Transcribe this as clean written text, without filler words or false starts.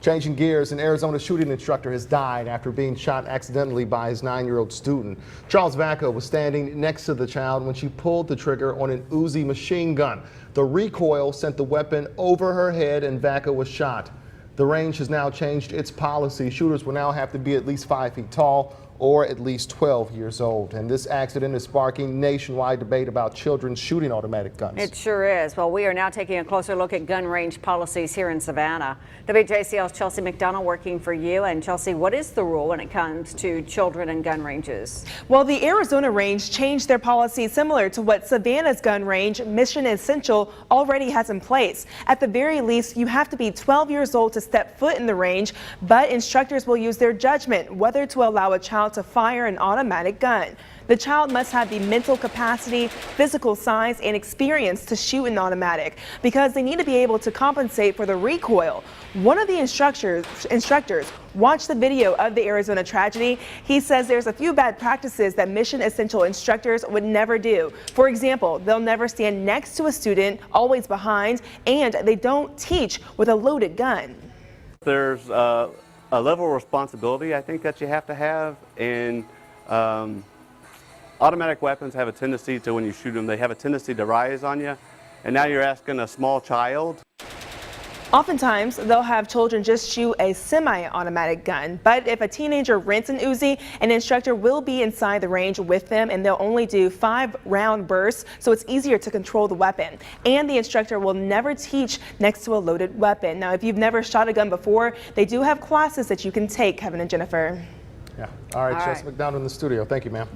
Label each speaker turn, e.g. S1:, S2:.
S1: Changing gears, an Arizona shooting instructor has died after being shot accidentally by his 9-year-old student. Charles Vacca was standing next to the child when she pulled the trigger on an Uzi machine gun. The recoil sent the weapon over her head and Vacca was shot. The range has now changed its policy. Shooters will now have to be at least 5 feet tall or at least 12 years old. And this accident is sparking nationwide debate about children shooting automatic guns.
S2: It sure is. Well, we are now taking a closer look at gun range policies here in Savannah. WJCL's Chelsea McDonald working for you. And Chelsea, what is the rule when it comes to children and gun ranges?
S3: Well, the Arizona range changed their policy similar to what Savannah's gun range, Mission Essential, already has in place. At the very least, you have to be 12 years old to step foot in the range, but instructors will use their judgment whether to allow a child to fire an automatic gun. The child must have the mental capacity, physical size, and experience to shoot an automatic because they need to be able to compensate for the recoil. One of the instructors watched the video of the Arizona tragedy. He says there's a few bad practices that Mission Essential instructors would never do. For example, they'll never stand next to a student, always behind, and they don't teach with a loaded gun.
S4: There's a level of responsibility I think that you have to have, and automatic weapons have a tendency to, when you shoot them, they have a tendency to rise on you, and now you're asking a small child.
S3: Oftentimes, they'll have children just shoot a semi-automatic gun, but if a teenager rents an Uzi, an instructor will be inside the range with them, and they'll only do 5-round bursts, so it's easier to control the weapon. And the instructor will never teach next to a loaded weapon. Now, if you've never shot a gun before, they do have classes that you can take, Kevin and Jennifer.
S1: Yeah. All right, Chelsea McDonald in the studio. Thank you, ma'am.